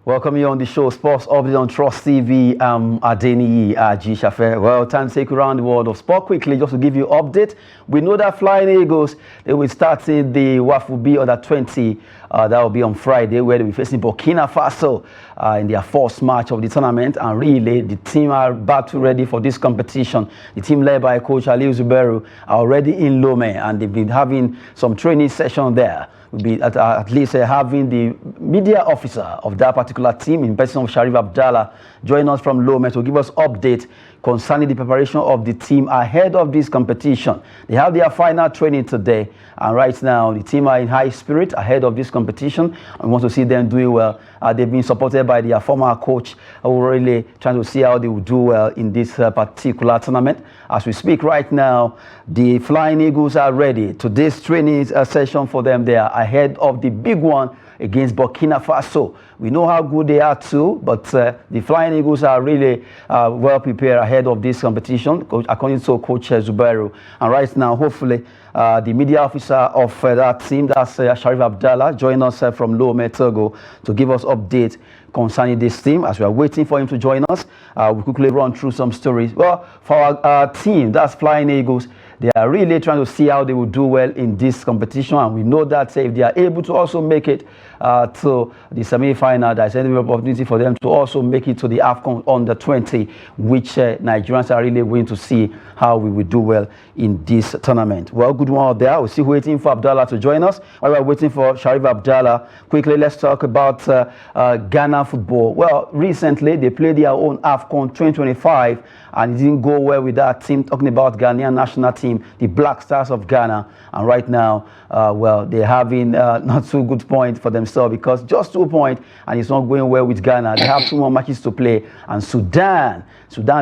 Welcome you on the show, Sports Update on Trust TV. Adeniyi Aji Shafe. Well, time to take you around the world of sport quickly, just to give you an update. We know that Flying Eagles, they will start in the WAFB under 20. That will be on Friday, where they will be facing Burkina Faso in their first match of the tournament. And really, the team are battle ready for this competition. The team led by Coach Aliou Zuberu are already in Lome, and they've been having some training session there. Will be at least having the media officer of that particular team in person of Sharif Abdallah join us from Lome to give us update concerning the preparation of the team ahead of this competition. They have their final training today, and right now the team are in high spirit ahead of this competition. We want to see them doing well. They've been supported by their former coach, who are really trying to see how they will do well in this particular tournament. As we speak right now, the Flying Eagles are ready. Today's training session for them, they are ahead of the big one against Burkina Faso. We know how good they are too, but the Flying Eagles are really well prepared ahead of this competition, according to Coach Zuberu. And right now, hopefully, the media officer of that team, that's Sharif Abdallah, join us from Lome, Togo, to give us updates concerning this team. As we are waiting for him to join us, we quickly run through some stories. Well, for our team, that's Flying Eagles, they are really trying to see how they will do well in this competition, and we know that if they are able to also make it to the semi-final, there's an opportunity for them to also make it to the Afcon under 20, which Nigerians are really going to see how we will do well in this tournament. Well, good one out there. We're still waiting for Abdallah to join us. While we're waiting for Sharif Abdallah, quickly let's talk about Ghana football. Well, recently they played their own Afcon 2025, and it didn't go well with that team. Talking about Ghanaian national team, the Black Stars of Ghana, and right now, well, they're having not so good point for themselves, because just 2 points and it's not going well with Ghana. They have 2 more matches to play, and Sudan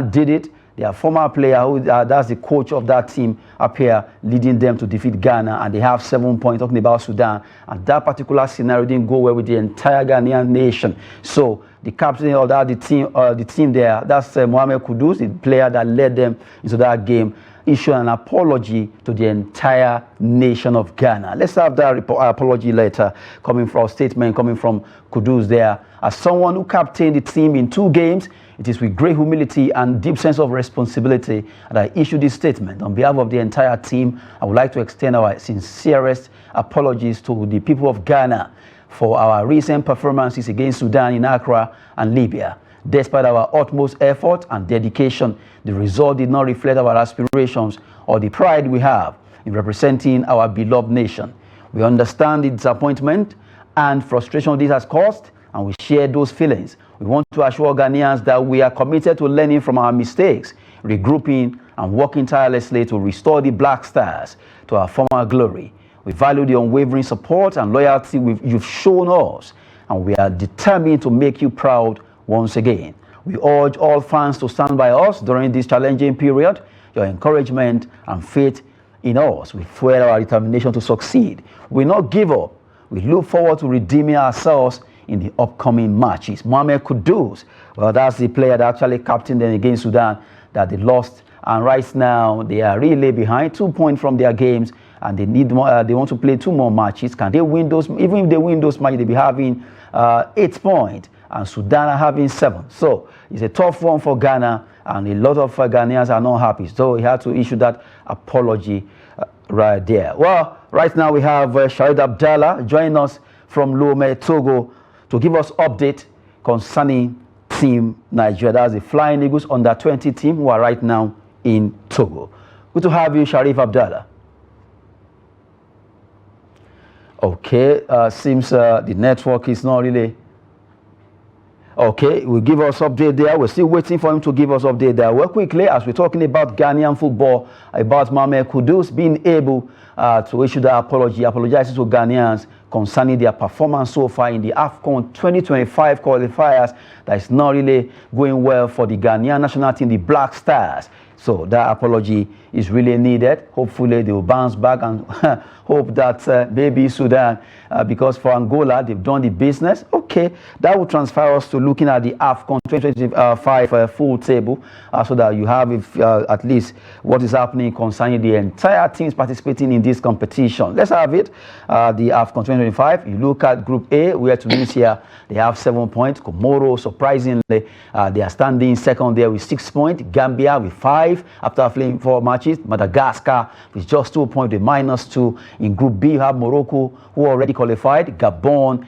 did it. Their former player, who that's the coach of that team up here, leading them to defeat Ghana, and they have 7 points. Talking about Sudan, and that particular scenario didn't go well with the entire Ghanaian nation. So the captain of that, the team there, that's Mohammed Kudus, the player that led them into that game, issued an apology to the entire nation of Ghana. Let's have that apology later, coming from a statement coming from Kudus there. As someone who captained the team in 2 games, it is with great humility and deep sense of responsibility that I issue this statement. On behalf of the entire team, I would like to extend our sincerest apologies to the people of Ghana for our recent performances against Sudan in Accra and Libya. Despite our utmost effort and dedication, the result did not reflect our aspirations or the pride we have in representing our beloved nation. We understand the disappointment and frustration this has caused, and we share those feelings. We want to assure Ghanaians that we are committed to learning from our mistakes, regrouping, and working tirelessly to restore the Black Stars to our former glory. We value the unwavering support and loyalty you've shown us, and we are determined to make you proud once again. We urge all fans to stand by us during this challenging period. Your encouragement and faith in us will fuel our determination to succeed. We will not give up. We look forward to redeeming ourselves in the upcoming matches. Mohammed Kudus, well, that's the player that actually captained them against Sudan that they lost, and right now they are really behind 2 points from their games, and they need more. They want to play 2 more matches. Can they win those? Even if they win those matches, they'll be having 8 points, and Sudan are having 7. So it's a tough one for Ghana, and a lot of Ghanaians are not happy. So he had to issue that apology right there. Well, right now we have Sharif Abdallah joining us from Lome, Togo, to give us update concerning Team Nigeria. That's the Flying Eagles under 20 team who are right now in Togo. Good to have you, Sharif Abdallah. Okay, seems the network is not really okay. We'll give us update there. We're still waiting for him to give us update there. Well, quickly, as we're talking about Ghanaian football, about Mohammed Kudus being able to issue that apologizes to Ghanaians concerning their performance so far in the Afcon 2025 qualifiers. That is not really going well for the Ghanaian national team, the Black Stars. So that apology is really needed. Hopefully they will bounce back and hope that maybe Sudan, because for Angola, they've done the business. Okay, that will transfer us to looking at the Afcon 2025 full table, so that you have at least what is happening concerning the entire teams participating in this competition. Let's have it. The Afcon 2025, you look at Group A, where Tunisia, they have 7 points. Comoro, surprisingly, they are standing second there with 6 points. Gambia with 5 after playing 4 matches. Madagascar with just 2 points, with -2. In Group B, you have Morocco, who already qualified. Gabon,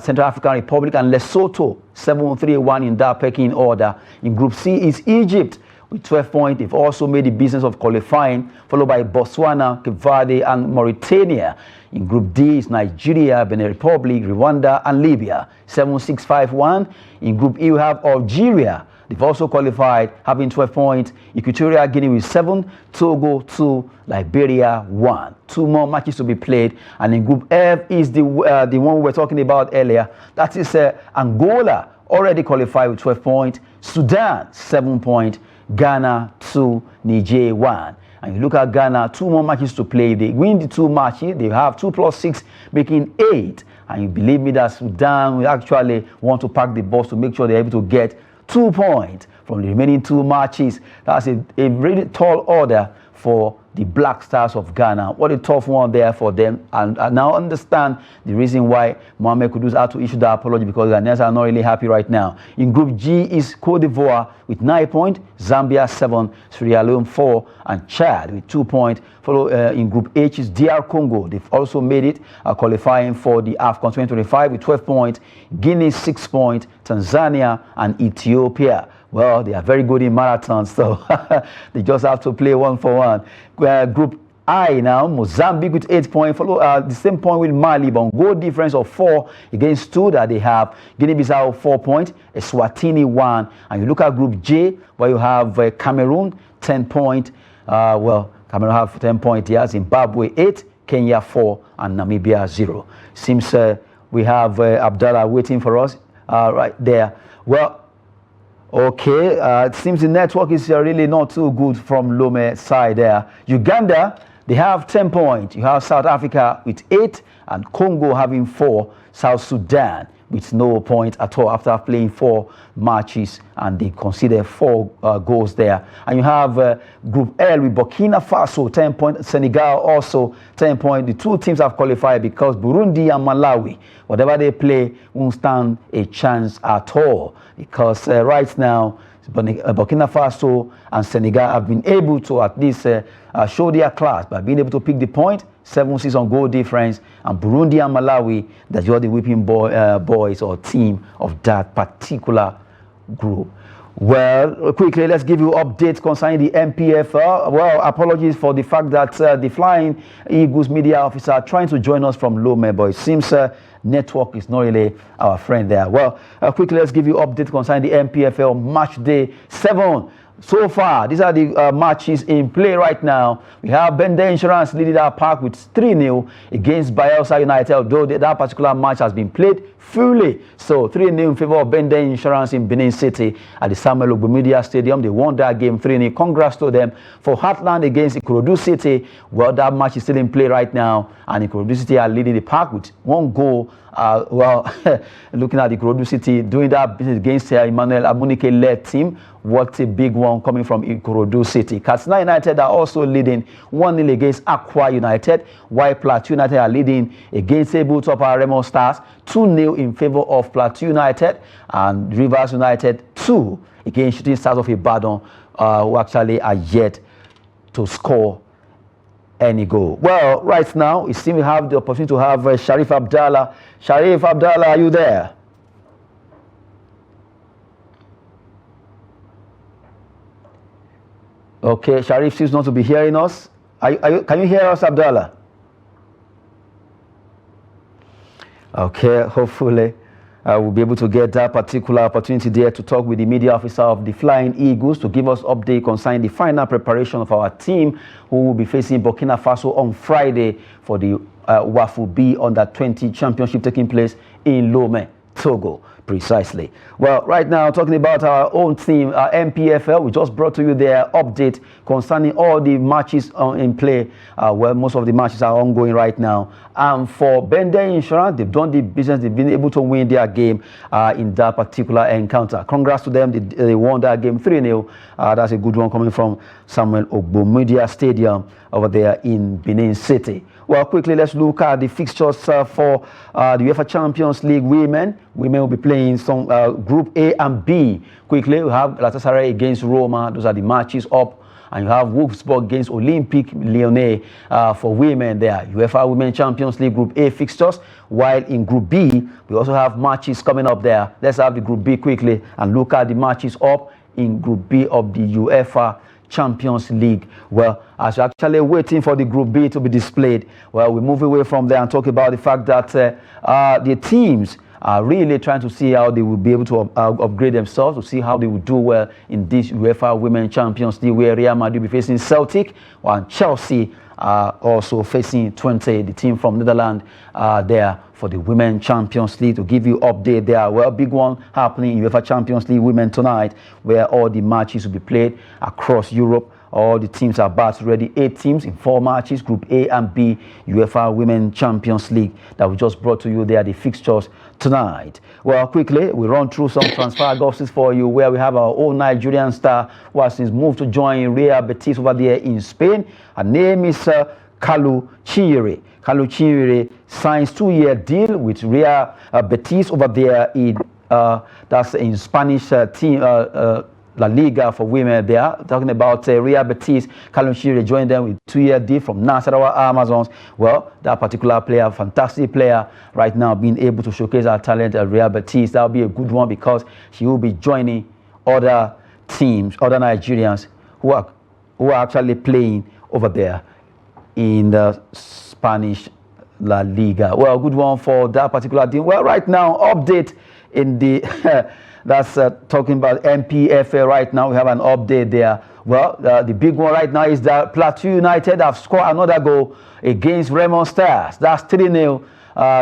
Central African Republic, and Lesotho, 7-3-1 in that pecking order. In Group C is Egypt with 12 points. They've also made the business of qualifying, followed by Botswana, Cape Verde, and Mauritania. In Group D is Nigeria, Benin Republic, Rwanda, and Libya, 7-6-5-1. In Group E, we have Algeria. They've also qualified, having 12 points. Equatorial Guinea with 7, Togo 2, Liberia 1. 2 more matches to be played. And in Group F is the one we were talking about earlier. That is Angola, already qualified with 12 points. Sudan, 7 points. Ghana 2, Niger 1. And you look at Ghana, 2 more matches to play. If they win the 2 matches, they have 2 + 6, making 8. And you believe me that Sudan will actually want to pack the bus to make sure they're able to get 2 points from the remaining 2 matches. That's a really tall order for the Black Stars of Ghana. What a tough one there for them. And I now understand the reason why Mohammed Kudus had to issue that apology, because Ghanaians are not really happy right now. In Group G is Cote d'Ivoire with 9 points, Zambia 7, Sierra Leone 4, and Chad with 2 points. In Group H is DR Congo. They've also made it, qualifying for the Afcon 2025 with 12 points, Guinea 6 points, Tanzania, and Ethiopia. Well, they are very good in marathons, so they just have to play 1 for 1. Group I now, Mozambique with 8 points, follow the same point with Mali, but goal difference of 4 against 2 that they have. Guinea-Bissau 4 points, Eswatini 1. And you look at Group J, where you have Cameroon 10 points. Cameroon have 10 points here, Zimbabwe 8, Kenya 4, and Namibia 0. Seems we have Abdallah waiting for us right there. Well, okay, it seems the network is really not too good from Lome's side there. Uganda, they have 10 points. You have South Africa with 8, and Congo having 4. South Sudan with no point at all after playing 4 matches, and they conceded 4 goals there. And you have Group L with Burkina Faso 10 points, Senegal also 10 points. The 2 teams have qualified because Burundi and Malawi, whatever they play, won't stand a chance at all, because right now Burkina Faso and Senegal have been able to at least show their class by being able to pick the point, 7-6 on goal difference, and Burundi and Malawi, that you're the whipping boys or team of that particular group. Well, quickly, let's give you updates concerning the MPFL. Well, apologies for the fact that the Flying Eagles media officer trying to join us from Lome, but it seems network is not really our friend there. Well, quickly, let's give you updates concerning the MPFL match day 7. So far, these are the matches in play right now. We have Bende Insurance leading our park with 3-0 against Bayelsa United, although that particular match has been played fully. So 3-0 in favor of Bende Insurance in Benin City at the Samuel Ogbumedia Stadium. They won that game 3-0. Congrats to them. For Heartland against Ikorodu City, well, that match is still in play right now, and Ikorodu City are leading the park with 1 goal. Looking at the Ikorodu City doing that business against Emmanuel Amunike-led team. What a big one coming from Ikorodu City. Katsina United are also leading 1-0 against Aqua United, while Plateau United are leading against Tabletop Remo Stars, 2-0 in favor of Plateau United, and Rivers United 2 against Shooting Stars of Ibadan, who actually are yet to score any goal. Well, right now, it seems we have the opportunity to have Sharif Abdallah. Sharif Abdallah, are you there? Okay, Sharif seems not to be hearing us. Can you hear us, Abdallah? Okay, hopefully we'll be able to get that particular opportunity there to talk with the media officer of the Flying Eagles to give us update concerning the final preparation of our team, who will be facing Burkina Faso on Friday for the WAFU B Under-20 Championship taking place in Lome, Togo. precisely. Well, right now, talking about our own team, MPFL, we just brought to you their update concerning all the matches in play. Well, most of the matches are ongoing right now. And for Bender Insurance, they've done the business. They've been able to win their game in that particular encounter. Congrats to them. They won that game 3-0. That's a good one coming from Samuel Ogbomedia Stadium over there in Benin City. Well, quickly, let's look at the fixtures for the UEFA Champions League women. Women will be playing some Group A and B. Quickly, we have Galatasaray against Roma. Those are the matches up. And you have Wolfsburg against Olympique Lyonnais for women there. UEFA Women Champions League Group A fixtures. While in Group B, we also have matches coming up there. Let's have the Group B quickly and look at the matches up in Group B of the UEFA Champions League. Well, as you're actually waiting for the Group B to be displayed, well, we move away from there and talk about the fact that the teams are really trying to see how they will be able to upgrade themselves, to see how they will do well in this UEFA Women Champions League, where Real Madrid will be facing Celtic, while Chelsea are also facing Twente, the team from Netherlands, there for the Women Champions League. To give you update there, well, big one happening in UEFA Champions League Women tonight, where all the matches will be played across Europe. All the teams are back ready. 8 teams in 4 matches, Group A and B, UEFA Women Champions League, that we just brought to you there, the fixtures tonight. Well, quickly, we run through some transfer gossips for you, where we have our own Nigerian star who has since moved to join Real Betis over there in Spain. Her name is Kalu Chinyere. Kalu Chinyere signs 2-year deal with Real Betis over there in that's in Spanish team La Liga for women there. Talking about Real Betis, Kalu Chinyere joined them with 2-year deal from Nasarawa Amazons. Well, that particular player, fantastic player, right now being able to showcase her talent at Real Betis. That'll be a good one because she will be joining other teams, other Nigerians who are actually playing over there in the Spanish La Liga. Well, good one for that particular team. Well, right now, update in the that's talking about MPFA right now. We have an update there. Well, the big one right now is that Plateau United have scored another goal against Raymond Stars. That's 3-0.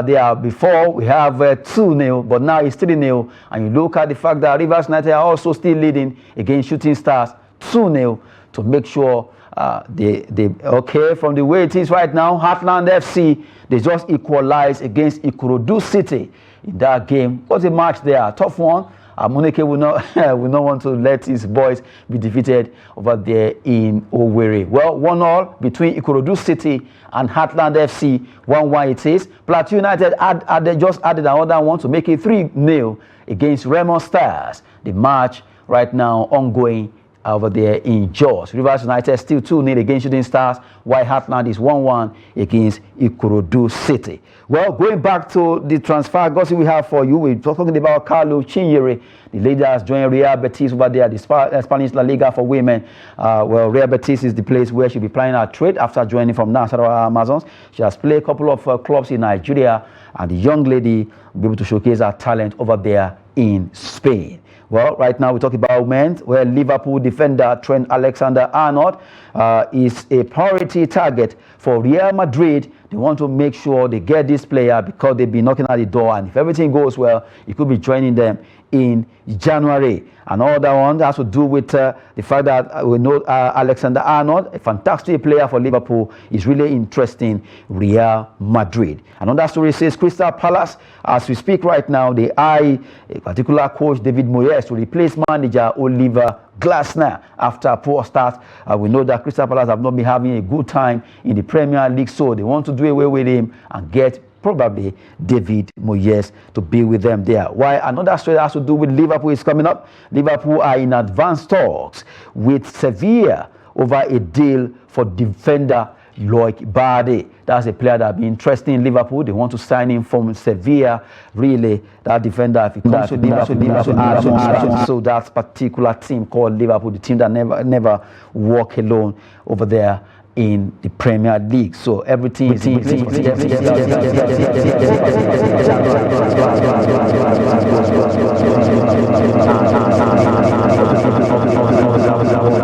There before we have 2-0, but now it's 3-0. And you look at the fact that Rivers United are also still leading against Shooting Stars 2-0 to make sure they okay from the way it is right now. Heartland FC, they just equalized against Ikorodu City in that game. What's a match there? Tough one. Amuneke will not want to let his boys be defeated over there in Owerri. Well, 1-1 between Ikorodu City and Heartland FC. 1-1 it is. Plateau United just added another one to make it 3-0 against Raymond Stars. The match right now ongoing over there in Jos. Rivers United still 2-0 against Shooting Stars, while Heartland is 1-1 against Ikorodu City. Well, going back to the transfer gossip we have for you, we're talking about Kalu Chinyere. The lady has joined Real Betis over there, the Spanish La Liga for women. Well, Real Betis is the place where she'll be playing her trade after joining from Nasarawa Amazons. She has played a couple of clubs in Nigeria, and the young lady will be able to showcase her talent over there in Spain. Well, right now we talk about men, where Liverpool defender Trent Alexander-Arnold is a priority target for Real Madrid. They want to make sure they get this player because they've been knocking at the door, and if everything goes well, he could be joining them in January. Another one has to do with the fact that we know Alexander-Arnold, a fantastic player for Liverpool, is really interesting Real Madrid. Another story says Crystal Palace, as we speak right now, they eye a particular coach, David Moyes, to replace manager Oliver Glasner after a poor start. We know that Crystal Palace have not been having a good time in the Premier League, so they want to do away with him and get probably David Moyes to be with them there. Why another story has to do with Liverpool is coming up. Liverpool are in advanced talks with Sevilla over a deal for defender Loic Bade. That's a player that be interested in Liverpool. They want to sign him from Sevilla. Really, that defender, if he comes to Liverpool, so that particular team called Liverpool, the team that never walk alone over there in the Premier League. So everything is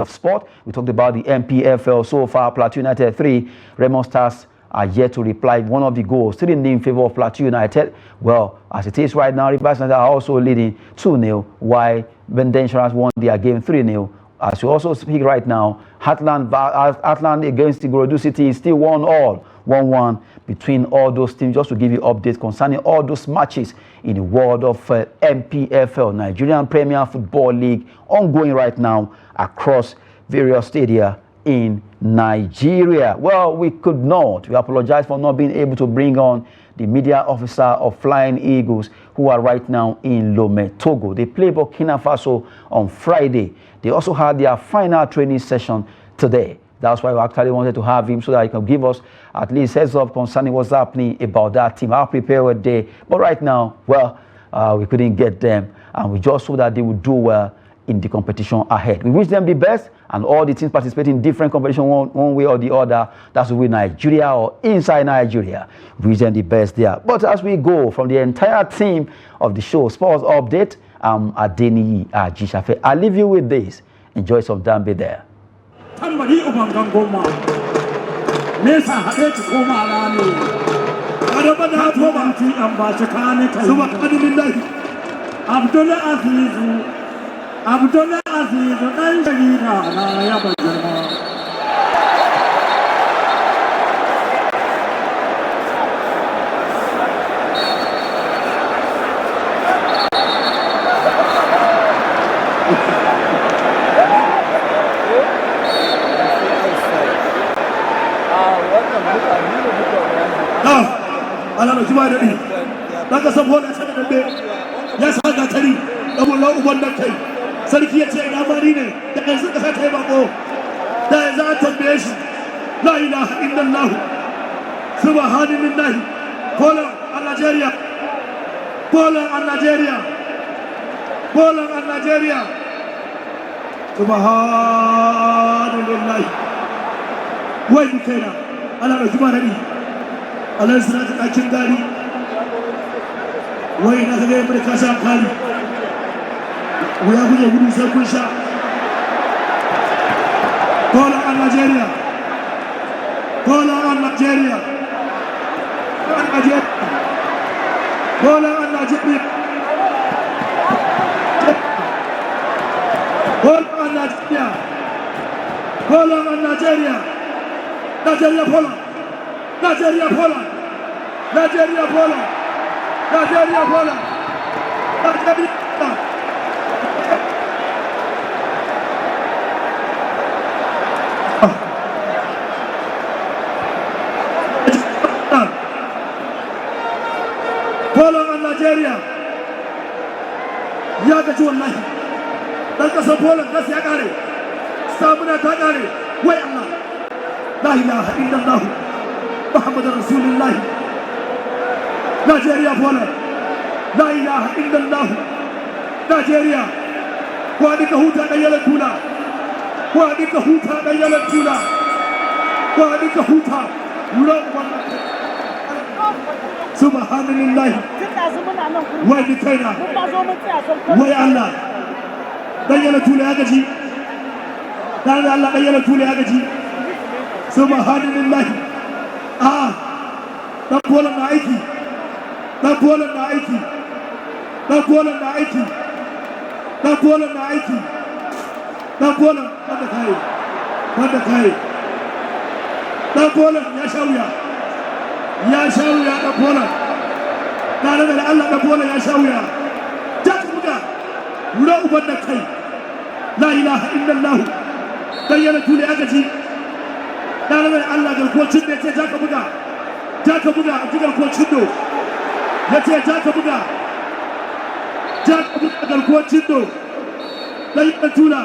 sport. We talked about the MPFL so far. Plateau United 3, Raymond Stars are yet to reply. One of the goals still in favor of Plateau United. Well, as it is right now, Rivers United are also leading 2-0, while Bende Insurance won their game 3-0. As we also speak right now, Atlant against the Gorodu City is still 1-1 between all those teams. Just to give you updates concerning all those matches in the world of MPFL, Nigerian Premier Football League, ongoing right now across various stadia in Nigeria. Well, we apologize for not being able to bring on the media officer of Flying Eagles, who are right now in Lomé, Togo. They play Burkina Faso on Friday. They also had their final training session today. That's why we actually wanted to have him so that he can give us at least heads up concerning what's happening about that team. How prepared were they? But right now, well, we couldn't get them, and we just hope that they would do well in the competition ahead. We wish them the best, and all the teams participating in different competition one way or the other. That's with Nigeria or inside Nigeria. We wish them the best there. But as we go from the entire team of the show, Sports Update, Adeniyi Ajishafe. I'll leave you with this. Enjoy some Dambe there. Abdullah Aziz, sarki ya ce ina mari ne da yanzu kasa ta yi bako da yanzu an tambaye shi la ilaha illallah subhanallahi Poland a Nigeria subhanallahi wai ni kaina ana da juma nadi Allah sira ta dakin gari wai na ga mai kasa kali we are going to win the Kusha. Poland and Nigeria. Poland and Nigeria. Poland and Nigeria. Poland and Nigeria. Poland and Nigeria. Nigeria, Poland. Nigeria, Poland. Nigeria, Poland. Nigeria, Poland. Nigeria. Poland and Nigeria. Ya gaji wallahi. Dan kasar Poland kasu ya kare. Stamina ta kare. Wai Allah. La ilaha illallah. Muhammad Rasulullah. Nigeria, Poland. La ilaha illallah. Nigeria. Kwani ka huta da yalan tula. Kwani ka huta da yalan tula. Kwani ka huta. Wurin wannan. Subhanallah. Wai ni kaina. Wai Allah. Dan yalan tula ya gaji. Dan Allah dan yalan tula ya gaji. Subhanallah. Dan Poland na aiki. Dan Poland na aiki. Dan Poland na aiki. Dan Poland na aiki. Dan Poland wanda kai. Wanda kai. Dan Poland ya shauya. Ya shauya dan Poland. Na da Allah dan Poland ya shauya. Tak buga. Wura uban da kai. La ilaha illallah. Dan yana tule aka ji. Na da Allah garkocin da ce zaka buga. Zaka buga a cikin garkocin do. Yace zaka buga. Zaka buga garkocin do. Dan yana tula.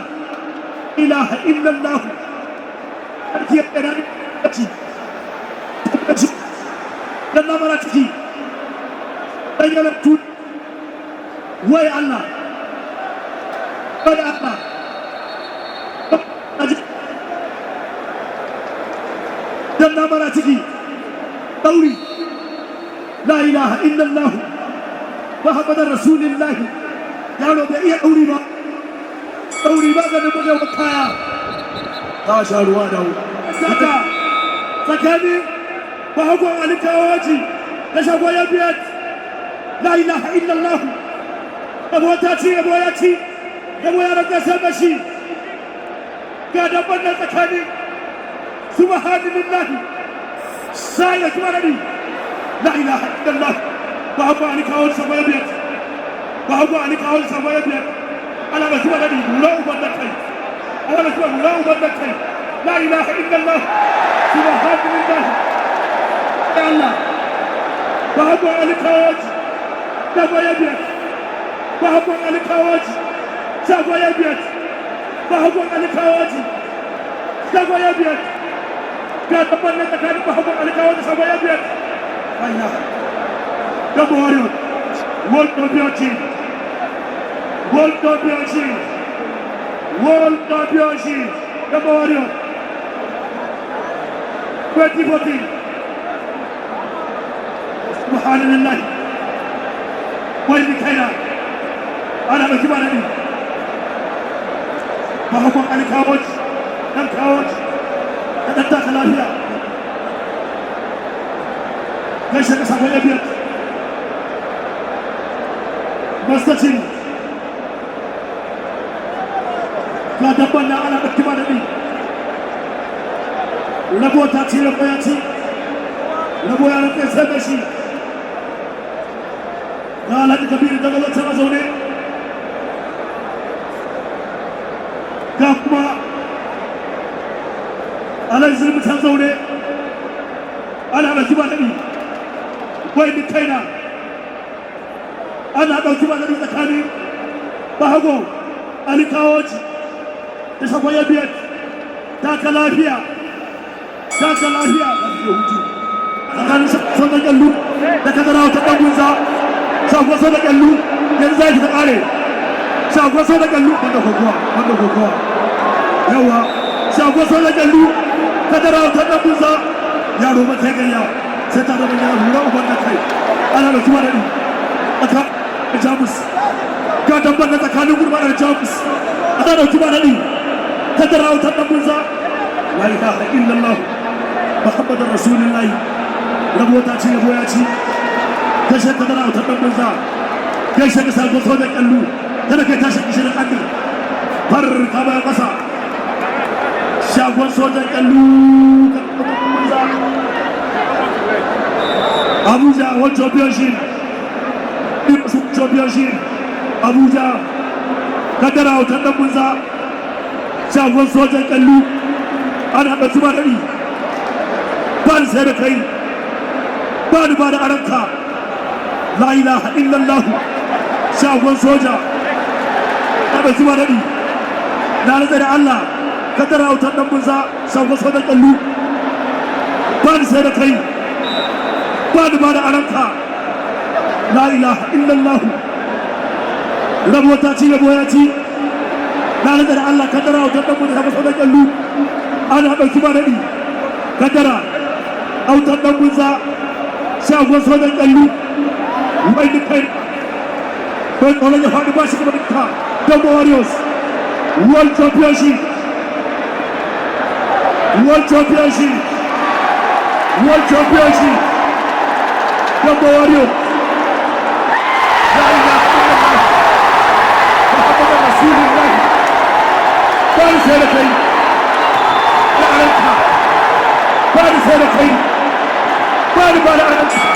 Ilaha illallah. Arki yana ci. Dan na mara ciki. Dan yana tula. Wai Allah. Wai Allah. Dan na mara ciki. Dauri. La ilaha illallah. Muhammad Rasulullah. Yaro bai iya dauri ba. Dauri ba ga buga kaya. Ta sha ruwa da tsakani bahagon alikawaji da shago ya biyar la ilaha illallah yabo ta ci yabo ya ci yabo ya raka sama shi ga dabban nan tsakani subhanallahi sai ya kuma nabi la ilaha illallah bahagon alikawaji shago ya biyar bahagon alikawaji shago ya biyar ala ba kuma nabi lau banda kai ala kuma lau banda kai la ilaha illallah subhanallahi Allah bahagon alikawaji shago ya biyar bahagon alikawaji shago ya biyar bahagon alikawaji shago ya biyar ga dabban nan tsakanin bahagon alikawaji shago ya biyar Allah double warrior world championship world championship world championship double warrior 2014 subhanallah wani kaina ana ɗauki ba daɗi ba hakon alikawoci ɗan kawoci da ɗan taka lafiya gaishe ka sakon yabiyar mastacin ga dabban na ana ɗauki ba daɗi rabo ta ci rabo ya ci rabo ya rufe sai da shi ga alhaji kabiru daga lantar a zaune ga kuma alhaji zulmi can zaune ana ɗauki ba daɗi wai ni kaina ana ɗauki ba daɗi tsakanin bahago alikawoci da shagon yabiyar taka lafiya ga fiye hutu tsakanin sauran kyallu da kadara wata ɗan gunza shagon sau da kyallu yanzu zai ta ƙare shagon sau da kyallu wanda kokowa yawa shagon sau da kyallu kadara wata ɗan gunza yaro ba ta gayya sai ta zama yana hura uban da kai ana da kuma daɗi a jamus ga damban na tsakanin gurma da jamus ana da kuma daɗi kadara wata ɗan gunza la ilaha illallah muhammadar rasulullahi rabo ta ce yabo ya ci gaishe ka dana wutar ɗan banza gaishe ka sabon sojan ƙallu kada kai tashi kishirin annin far ka bayan ƙasa shagon sojan ƙallu Abuja World Championship Abuja ka dana wutar ɗan banza shagon sojan ƙallu ana ɗan zuba daɗi ba ni sai da kai ba ni ba da aranka la ilaha illallah shagon soja a ɗauki ba daɗi na rantsa da Allah ka tara wutar ɗan bunza shagon sojan ƙallu ba ni sai da kai ba ni ba da aranka la ilaha illallah rabo ta ci rabo ya ci na rantsa da Allah ka tara wutar ɗan bunza shagon sojan ƙallu ana ɗauki ba daɗi ka tara autar ɗan bunza shagon sojan ƙallu wai da kai bai tsoron ya faɗi ba shi gaba da Double Warriors World Championship Double Warriors bari sai da kai da aranka bari sai da kai bari ba da aranka